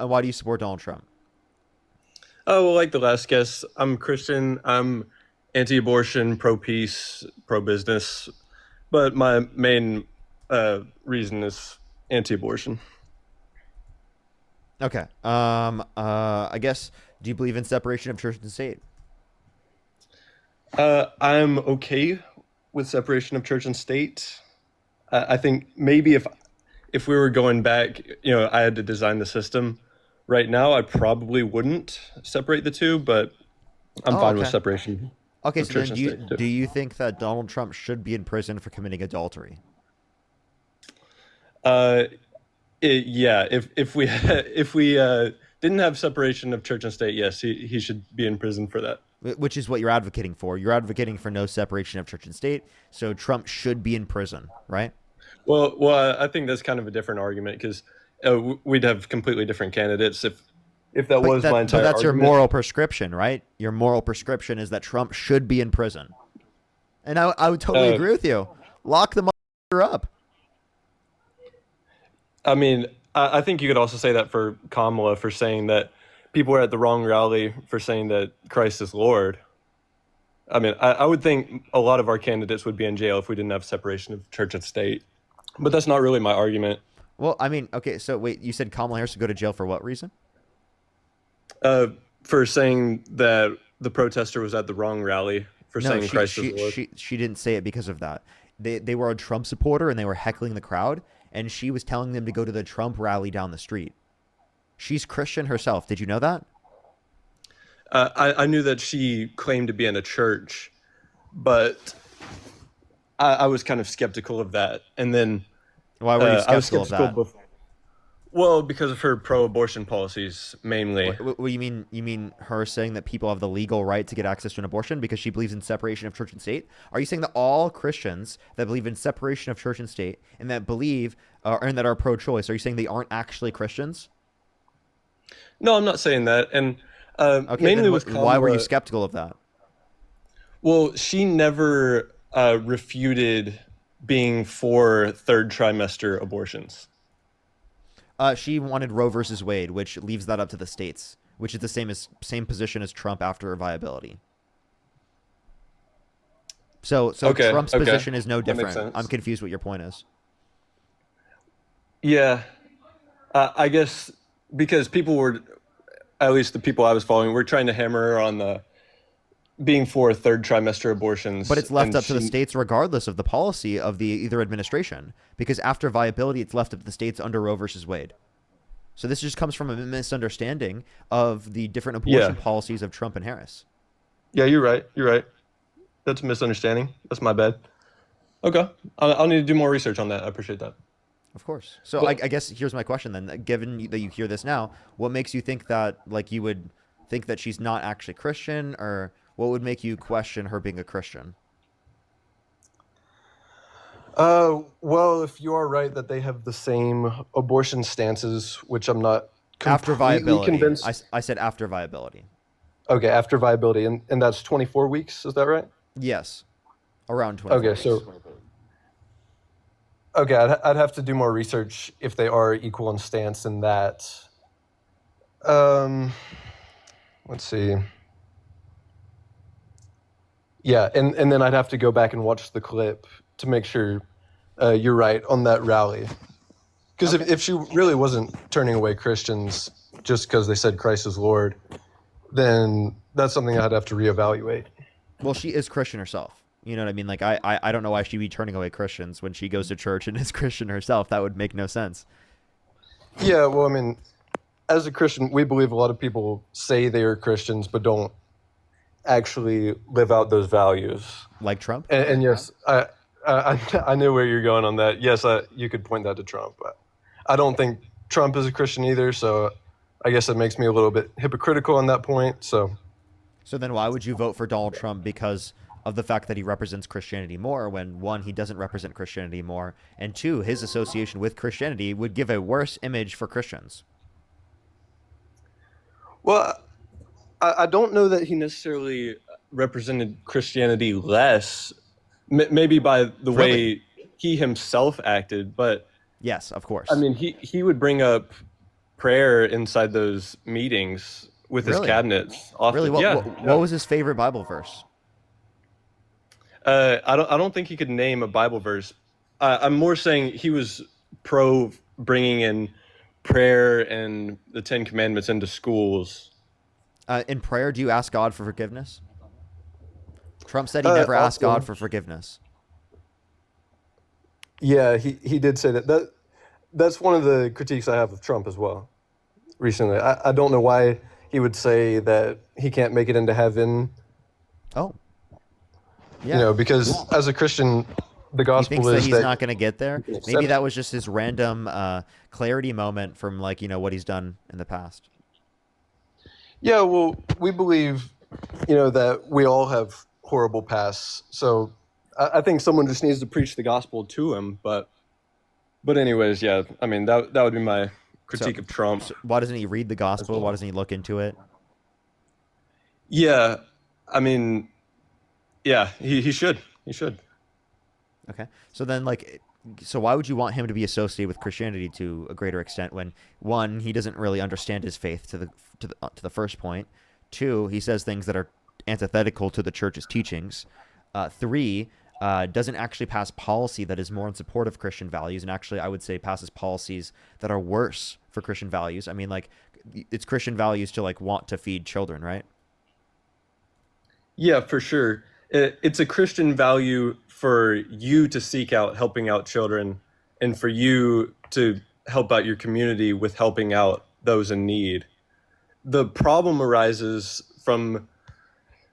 why do you support Donald Trump? Oh, well, like the last guest, I'm Christian. I'm anti-abortion, pro-peace, pro-business, but my main reason is anti-abortion. Okay. I guess, do you believe in separation of church and state? I'm okay with separation of church and state. I think maybe if we were going back, I had to design the system. Right now, I probably wouldn't separate the two, but I'm Oh, fine with okay. separation Okay, of so church then and state too. do you think that Donald Trump should be in prison for committing adultery? Uh, yeah, if we if we didn't have separation of church and state, yes, he should be in prison for that. Which is what you're advocating for. You're advocating for no separation of church and state, so Trump should be in prison, right? Well, I think that's kind of a different argument because we'd have completely different candidates if that was my But entire that's your argument. moral prescription, right? Your moral prescription is that Trump should be in prison. And I would totally Uh, agree with you. Lock the motherfucker up. I mean, I think you could also say that for Kamala for saying that people were at the wrong rally for saying that Christ is Lord. I mean, I would think a lot of our candidates would be in jail if we didn't have separation of church and state. But that's not really my argument. Well, I mean, okay, so wait, you said Kamala Harris would go to jail for what reason? Uh, for saying that the protester was at the wrong rally for No, saying Christ is Lord. she didn't say it because of that. They were a Trump supporter and they were heckling the crowd, and she was telling them to go to the Trump rally down the street. She's Christian herself. Did you know that? I knew that she claimed to be in a church, but I was kind of skeptical of that. And then Why were you I was skeptical of skeptical that? before. Well, because of her pro-abortion policies mainly. What you mean? You mean her saying that people have the legal right to get access to an abortion because she believes in separation of church and state? Are you saying that all Christians that believe in separation of church and state and that believe and that are pro-choice, are you saying they aren't actually Christians? No, I'm not saying that. And Okay, mainly then with why were you Kamala, skeptical of that? well, she never refuted being for third trimester abortions. She wanted Roe versus Wade, which leaves that up to the states, which is the same position as Trump after viability. So Okay, Trump's okay, position is no that makes different. I'm sense. confused what your point is. Yeah, I guess because people were, at least the people I was following, were trying to hammer her on the being for third trimester But abortions, it's left and up to the she, states regardless of the policy of the either administration, because after viability, it's left up to the states under Roe versus Wade. So this just comes from a misunderstanding of the different yeah, abortion policies of Trump and Harris. yeah, you're right, you're right. That's a misunderstanding. That's my bad. Okay, I'll need to do more research on that. I appreciate that. Of course. So But I guess here's my question then. Given that you hear this now, what makes you think that like you would think that she's not actually Christian, or what would make you question her being a Christian well, if you are right that they have the same abortion stances, which I'm not after completely viability? convinced. I said after viability. Okay, after viability, and that's 24 weeks. Is that right? Yes, around 24 Okay, weeks. so okay, I'd have to do more research if they are equal in stance in that. Um, let's see. Yeah, and then I'd have to go back and watch the clip to make sure you're right on that rally. Because Okay. if she really wasn't turning away Christians just because they said Christ is Lord, then that's something I'd have to reevaluate. Well, she is Christian herself. You know what I mean? Like I don't know why she'd be turning away Christians when she goes to church and is Christian herself. That would make no sense. Yeah, well, I mean, as a Christian, we believe a lot of people say they are Christians but don't actually live out those values. Like Trump? And yes, I knew where you're going on that. Yes, you could point that to Trump. But I don't think Trump is a Christian either, so I guess it makes me a little bit hypocritical on that point. So So then why would you vote for Donald Trump because of the fact that he represents Christianity more when one, he doesn't represent Christianity more, and two, his association with Christianity would give a worse image for Christians. well, I don't know that he necessarily represented Christianity less, maybe by the Really? way he himself acted, but Yes, of I course. mean, he would bring up. prayer inside those meetings with his Really? cabinets Really? often. Yeah, What yeah. was his favorite Bible verse? I don't think he could name a Bible verse. I'm more saying he was pro bringing in prayer and the Ten Commandments into schools. In prayer, do you ask God for forgiveness? Trump said he never asked God Often. for forgiveness. Yeah, he did say that. That's one of the critiques I have of Trump as well recently. I don't know why he would say that he can't make it into heaven, Oh, yeah. because as a Christian, the He gospel thinks that is he's that not going to get you there. can Maybe accept that him. was just his random clarity moment from like what he's done in the past. Yeah, well, we believe, that we all have horrible pasts. So I think someone just needs to preach the gospel to him. But anyways, yeah, I mean that would be my So, critique of Trump so why doesn't he read the as gospel? Why well. doesn't he look into it? Yeah, I mean, yeah, he should. He should. Okay. So then, like, so why would you want him to be associated with Christianity to a greater extent when one, he doesn't really understand his faith to the first point. Two, he says things that are antithetical to the church's teachings. Three, doesn't actually pass policy that is more in support of Christian values, and actually, I would say passes policies that are worse for Christian values. I mean, like, it's Christian values to like want to feed children, right? Yeah, for sure. It's a Christian value for you to seek out helping out children and for you to help out your community with helping out those in need. The problem arises from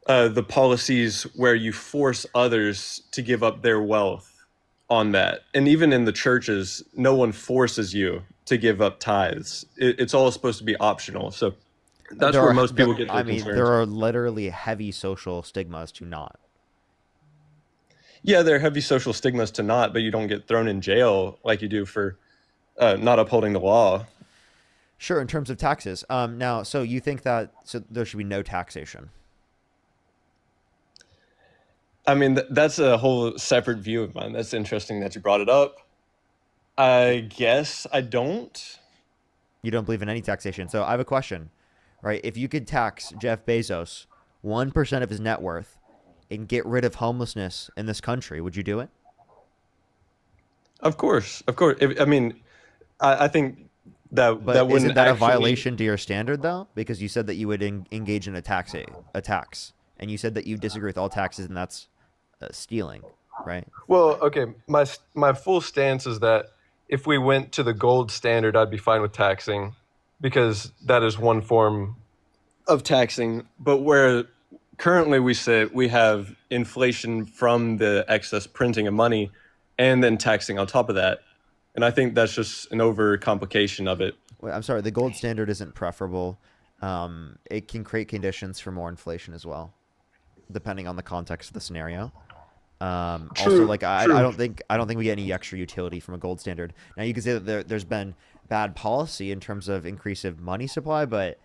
the policies where you force others to give up their wealth on that. And even in the churches, no one forces you to give up tithes. It's all supposed to be optional. So that's There where are, most people get I their mean, there concerns. are literally heavy social stigmas to not. Yeah, there are heavy social stigmas to not, but you don't get thrown in jail like you do for not upholding the law. Sure, in terms of taxes. Now, so you think that there should be no taxation? I mean, that's a whole separate view of mine. That's interesting that you brought it up. I guess I don't. You don't believe in any taxation. So I have a question, right? If you could tax Jeff Bezos 1% of his net worth and get rid of homelessness in this country, would you do it? Of course, of course. I mean, I think that But isn't wouldn't that a actually. violation to your standard though? Because you said that you would engage in a tax, and you said that you disagree with all taxes, and that's stealing, right? Well, okay. My full stance is that if we went to the gold standard, I'd be fine with taxing, because that is one form of taxing. But where currently we sit, we have inflation from the excess printing of money, and then taxing on top of that. And I think that's just an overcomplication of it. Well, I'm sorry, the gold standard isn't preferable. It can create conditions for more inflation as well, depending on the context of the scenario. Also, True, like true. I don't think we get any extra utility from a gold standard. Now you can say that there's been bad policy in terms of increase of money supply, but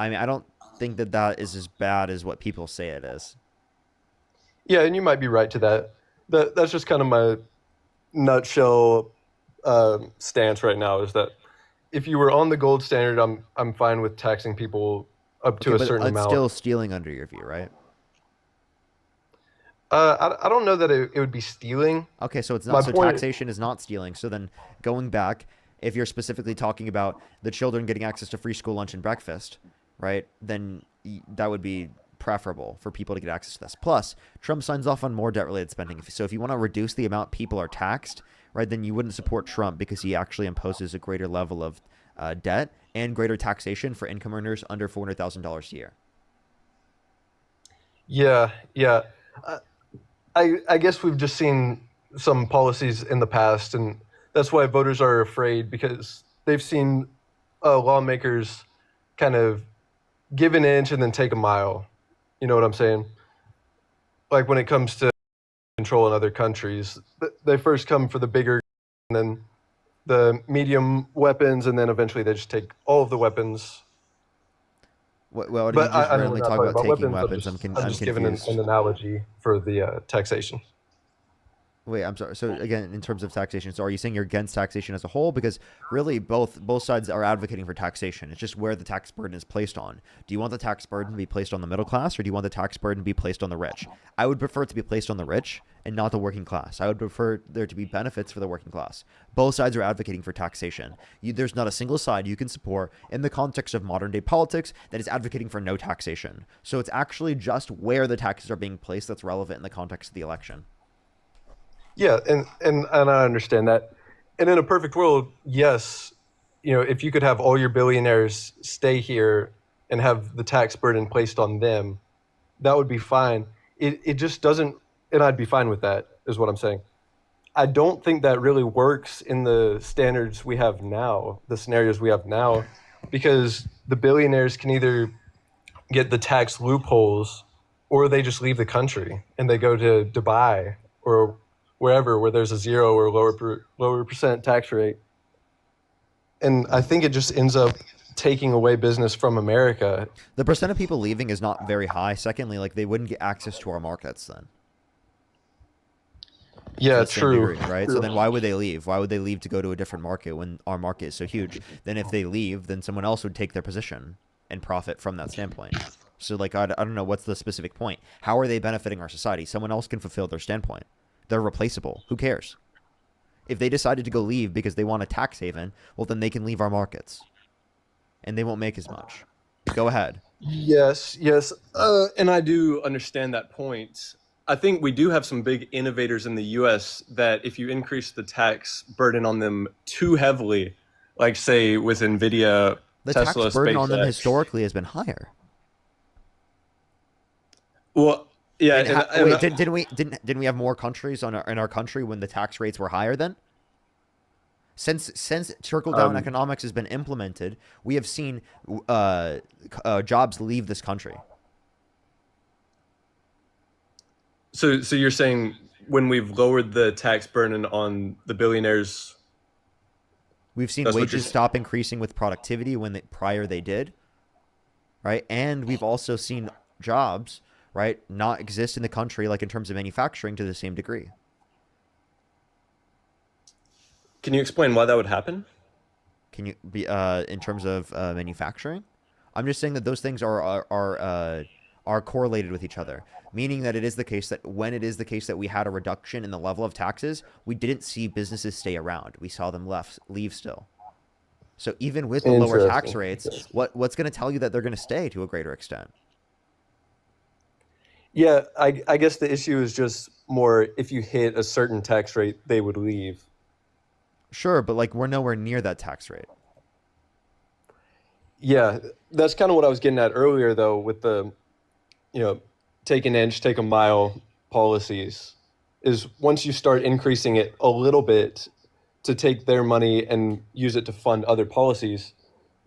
I mean I don't think that that is as bad as what people say it is. Yeah, and you might be right to that. That's just kind of my nutshell stance right now. Is that if you were on the gold standard, I'm fine with taxing people up Okay, to a but certain it's amount. still stealing under your view, right? I don't know that it would be stealing. Okay, so it's My not. So point. taxation is not stealing. So then, going back, if you're specifically talking about the children getting access to free school lunch and breakfast, right? Then that would be preferable for people to get access to this. Plus, Trump signs off on more debt-related spending. So if you want to reduce the amount people are taxed, right, then you wouldn't support Trump because he actually imposes a greater level of debt and greater taxation for income earners under $400,000 a year. Yeah, yeah. I guess we've just seen some policies in the past, and that's why voters are afraid because they've seen lawmakers kind of give an inch and then take a mile. You know what I'm saying? Like when it comes to control in other countries, they first come for the bigger, and then the medium weapons, and then eventually they just take all of the weapons. Well, you But just I know we're randomly not talk talking about about taking weapons. weapons. I'm I'm just giving an confused. analogy for the taxation. Wait, I'm sorry. So again, in terms of taxation, so are you saying you're against taxation as a whole? Because really, both sides are advocating for taxation. It's just where the tax burden is placed on. Do you want the tax burden to be placed on the middle class, or do you want the tax burden to be placed on the rich? I would prefer it to be placed on the rich and not the working class. I would prefer there to be benefits for the working class. Both sides are advocating for taxation. There's not a single side you can support in the context of modern day politics that is advocating for no taxation. So it's actually just where the taxes are being placed that's relevant in the context of the election. Yeah, and I understand that. And in a perfect world, yes, if you could have all your billionaires stay here and have the tax burden placed on them, that would be fine. It just doesn't, and I'd be fine with that, is what I'm saying. I don't think that really works in the standards we have now, the scenarios we have now, because the billionaires can either get the tax loopholes or they just leave the country and they go to Dubai or wherever where there's a zero or lower percent tax rate. And I think it just ends up taking away business from America. The percent of people leaving is not very high. Secondly, like they wouldn't get access to our markets then to Yeah, the same true. degree, right? So True. then why would they leave? Why would they leave to go to a different market when our market is so huge? Then if they leave, then someone else would take their position and profit from that standpoint. So like I don't know what's the specific point. How are they benefiting our society? Someone else can fulfill their standpoint. They're replaceable. Who cares? If they decided to go leave because they want a tax haven, well then they can leave our markets and they won't make as much. Go ahead. Yes, yes. And I do understand that point. I think we do have some big innovators in the US that if you increase the tax burden on them too heavily, like say with NVIDIA, The tax Tesla, burden on them SpaceX. historically has been higher. Well, yeah, And and wait, didn't we have more countries in our country when the tax rates were higher then? Since trickle down um, economics has been implemented, we have seen uh, jobs leave this country. so you're saying when we've lowered the tax burden on the billionaires, We've seen that's what you're wages saying? stop increasing with productivity when prior they did, right? And we've also seen jobs, right, not exist in the country, like in terms of manufacturing, to the same degree. Can you explain why that would happen? Can you be in terms of manufacturing? I'm just saying that those things are correlated with each other, meaning that it is the case that when it is the case that we had a reduction in the level of taxes, we didn't see businesses stay around. We saw them left leave still. So even with the lower tax Interesting. rates, what's going to tell you that they're going to stay to a greater extent? Yeah, I guess the issue is just more if you hit a certain tax rate, they would leave. Sure, but like we're nowhere near that tax rate. Yeah, that's kind of what I was getting at earlier, though, with the, you know, take an inch, take a mile policies, is once you start increasing it a little bit to take their money and use it to fund other policies,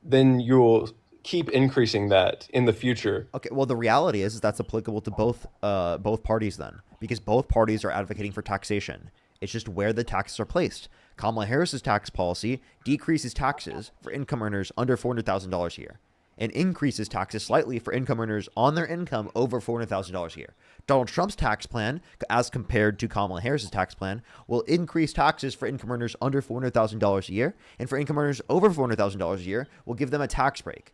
then you'll keep increasing that in the future. Okay, well the reality is that's applicable to both parties then, because both parties are advocating for taxation. It's just where the taxes are placed. Kamala Harris's tax policy decreases taxes for income earners under $400,000 a year and increases taxes slightly for income earners on their income over $400,000 a year. Donald Trump's tax plan, as compared to Kamala Harris's tax plan, will increase taxes for income earners under $400,000 a year, and for income earners over $400,000 a year, will give them a tax break.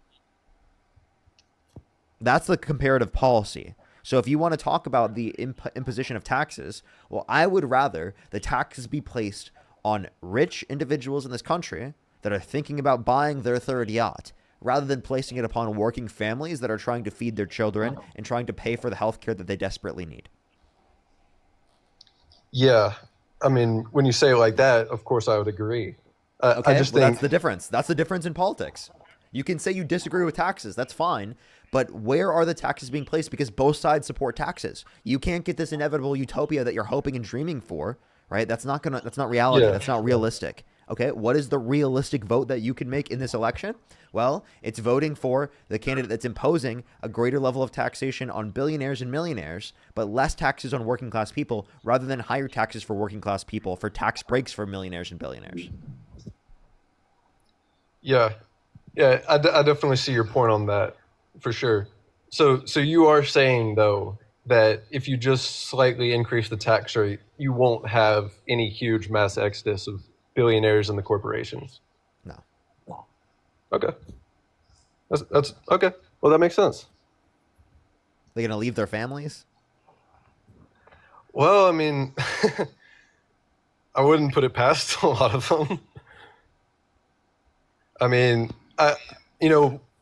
That's the comparative policy. So if you want to talk about the imposition of taxes, well, I would rather the taxes be placed on rich individuals in this country that are thinking about buying their third yacht rather than placing it upon working families that are trying to feed their children and trying to pay for the health care that they desperately need. Yeah, I mean, when you say it like that, of course I would agree. I Okay, just well, that's think, the difference. That's the difference in politics. You can say you disagree with taxes, that's fine, but where are the taxes being placed? Because both sides support taxes. You can't get this inevitable utopia that you're hoping and dreaming for, right? That's not reality. yeah, That's not realistic. Okay, what is the realistic vote that you can make in this election? Well, it's voting for the candidate that's imposing a greater level of taxation on billionaires and millionaires, but less taxes on working class people rather than higher taxes for working class people for tax breaks for millionaires and billionaires. yeah, yeah. I definitely see your point on that for sure. So you are saying though that if you just slightly increase the tax rate, you won't have any huge mass exodus of billionaires and the corporations. No. Okay. That's okay. Well, that makes sense. They're gonna leave their families. Well, I mean, I wouldn't put it past a lot of them. I mean,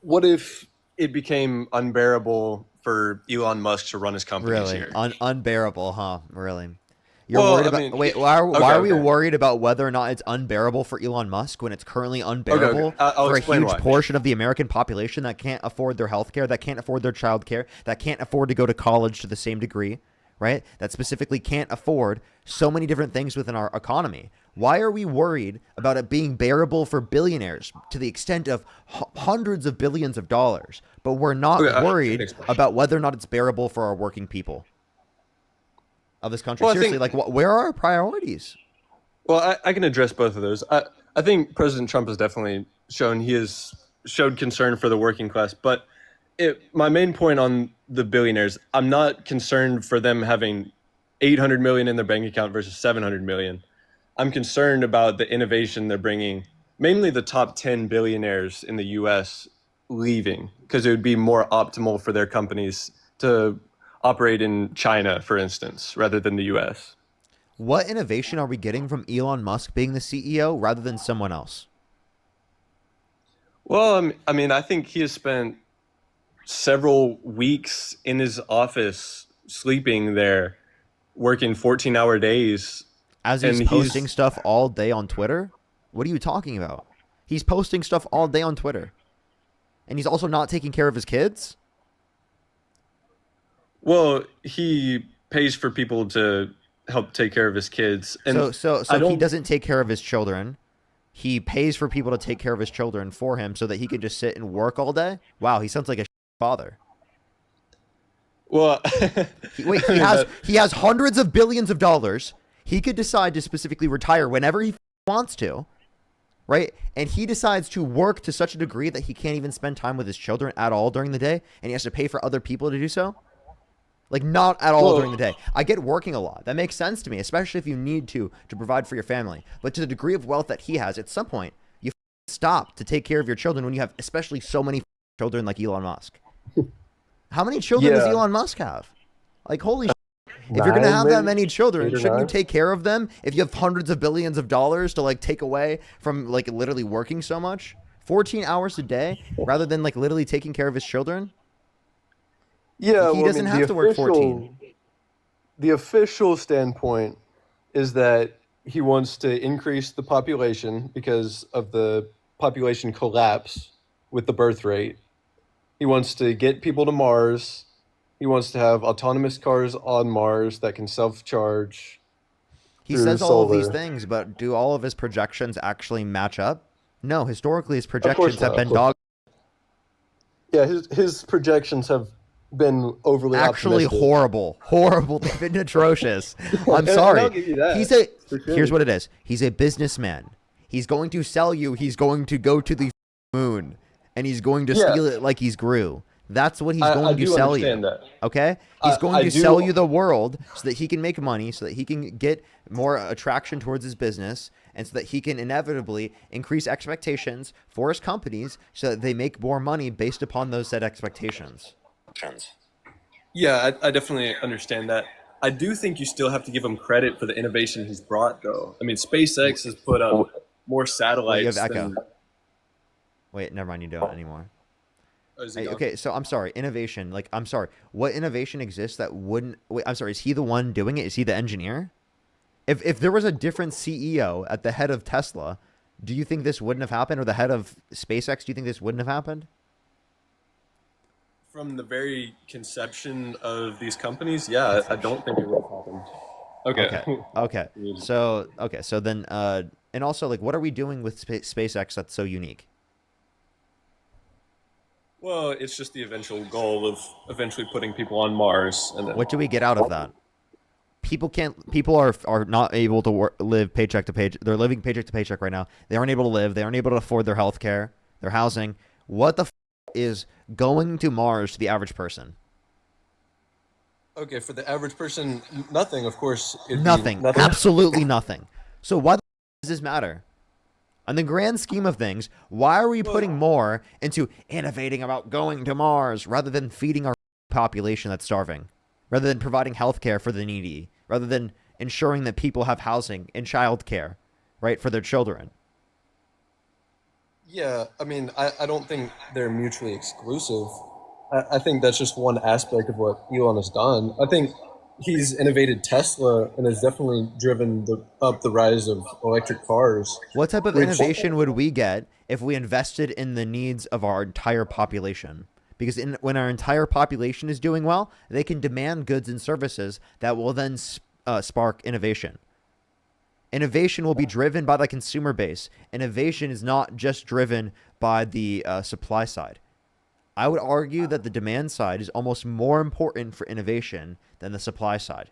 what if it became unbearable for Elon Musk to run his companies Really? here? Unbearable, huh? Really? You're Well, worried I about mean, wait, okay, why are we okay, worried about whether or not it's unbearable for Elon Musk when it's currently unbearable I'll for a explain huge why. portion of the American population that can't afford their health care, that can't afford their child care, that can't afford to go to college to the same degree, right? That specifically can't afford so many different things within our economy. Why are we worried about it being bearable for billionaires to the extent of hundreds of billions of dollars, but we're Okay, not I can worried explain. about whether or not it's bearable for our working people of this country? Well, I Seriously, think like, where are our priorities? Well, I can address both of those. I think President Trump has definitely showed concern for the working class, but my main point on the billionaires, I'm not concerned for them having 800 million in their bank account versus 700 million. I'm concerned about the innovation they're bringing, mainly the top 10 billionaires in the US leaving, because it would be more optimal for their companies to operate in China, for instance, rather than the US. What innovation are we getting from Elon Musk being the CEO rather than someone else? Well, I mean, I think he has spent several weeks in his office sleeping there, working 14-hour days, As he's and posting stuff all day on Twitter? What are you talking about? He's posting stuff all day on Twitter. And he's also not taking care of his kids? he pays for people to help take care of his kids, and So I he don't. doesn't take care of his children. He pays for people to take care of his children for him so that he can just sit and work all day? Wow, he sounds like a father. Well, Wait, I mean that. he has hundreds of billions of dollars. He could decide to specifically retire whenever he wants to, right? And he decides to work to such a degree that he can't even spend time with his children at all during the day, and he has to pay for other people to do so. Like, not at all during the Well, day. I get working a lot. That makes sense to me, especially if you need to provide for your family. But to the degree of wealth that he has, at some point, you stop to take care of your children when you have especially so many children like Elon Musk. How many children does yeah, Elon Musk have? Like, holy if you're going to nine have that maybe, many children, eight or shouldn't you nine. take care of them if you have hundreds of billions of dollars to like take away from like literally working so much? 14 hours a day rather than like literally taking care of his children? Yeah, He well, I doesn't mean, have to work 14. the official standpoint is that he wants to increase the population because of the population collapse with the birth rate. He wants to get people to Mars. He wants to have autonomous cars on Mars that can self-charge He through says all of these solar. things, but do all of his projections actually match up? No, historically his Of course projections have not. Of been course not. Yeah, his projections have been overly actually optimistic. horrible. Horrible. They've been atrocious. I'm And I'll sorry. give you He's that a for Here's sure. what it is. He's a businessman. He's going to sell you he's going to go to the moon and he's going to Yeah, steal it like he's Gru. That's what he's I going to do sell you. understand that. Okay? He's going I to sell you do. the world so that he can make money, so that he can get more attraction towards his business, and so that he can inevitably increase expectations for his companies so that they make more money based upon those said expectations. Yeah, I definitely understand that. I do think you still have to give him credit for the innovation he's brought, though. I mean, SpaceX has put up more Wait, you have satellites echo. than. Wait, never mind, you don't anymore. Oh, is he Hey, gone? okay, so I'm sorry, innovation. Like, I'm sorry. What innovation exists that wouldn't? Wait, I'm sorry. Is he the one doing it? Is he the engineer? If there was a different CEO at the head of Tesla, do you think this wouldn't have happened? Or the head of SpaceX, do you think this wouldn't have happened? From the very conception of these companies, yeah, I don't think it would have happened. Okay, Okay. okay. So then, and also like, what are we doing with SpaceX that's so unique? Well, it's just the eventual goal of eventually putting people on Mars, and then. What do we get out of that? People can't. People are not able to live paycheck to paycheck. They're living paycheck to paycheck right now. They aren't able to live. They aren't able to afford their health care, their housing. What the is going to Mars to the average person? Okay, for the average person, nothing. Of course, it'd be Nothing. nothing. Absolutely nothing. So why the does this matter? On the grand scheme of things, why are we Well, putting more into innovating about going to Mars rather than feeding our population that's starving? Rather than providing health care for the needy? Rather than ensuring that people have housing and child care, right, for their children? yeah, I mean, I don't think they're mutually exclusive. I think that's just one aspect of what Elon has done. I think he's innovated Tesla and has definitely driven up the rise of electric cars, What type of which, innovation would we get if we invested in the needs of our entire population? Because when our entire population is doing well, they can demand goods and services that will then spark innovation. Innovation will be driven by the consumer base. Innovation is not just driven by the supply side. I would argue that the demand side is almost more important for innovation than the supply side.